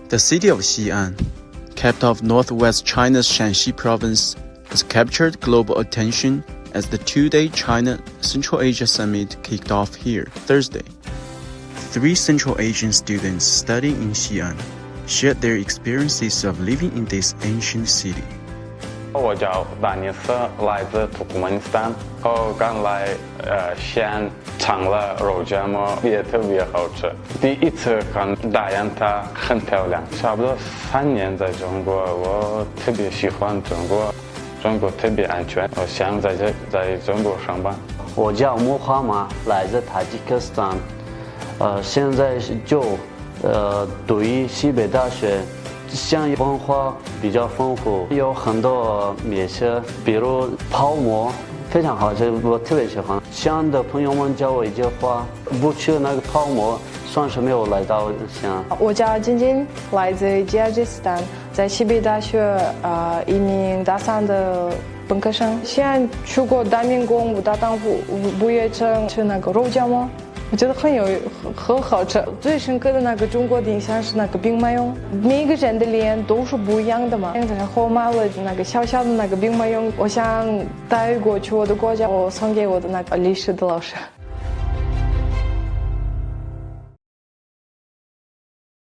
The city of Xi'an, capital of northwest China's Shanxi province, has captured global attention as the two-day China Central Asia Summit kicked off here Thursday. 3 Central Asian students studying in Xi'an shared their experiences of living in this ancient city. 我叫达尼斯，来自土库曼尼斯坦。我刚来西安尝了肉夹馍，也特别好吃。第一次看大雁塔，很漂亮。差不多3年在中国，我特别喜欢中国，中国特别安全，我想在中国上班。我叫穆哈马，来自塔吉克斯坦，现在就读于西北大学。西安文化比较丰富，有很多美食，比如泡馍，非常好吃，我特别喜欢。西安的朋友们教我一句话：不吃那个泡馍，算是没有来到西安。我叫晶晶，来自吉尔吉斯斯坦，在西北大学一名大3的本科生。西安去过大明宫、五大当铺、不夜城，吃那个肉夹馍。我觉得很好吃，最深刻的那个中国的印象是那个兵马俑，每个人的脸都是不一样的嘛。然后买了那个小小的那个兵马俑，我想带过去我的国家，我送给我的那个历史的老师。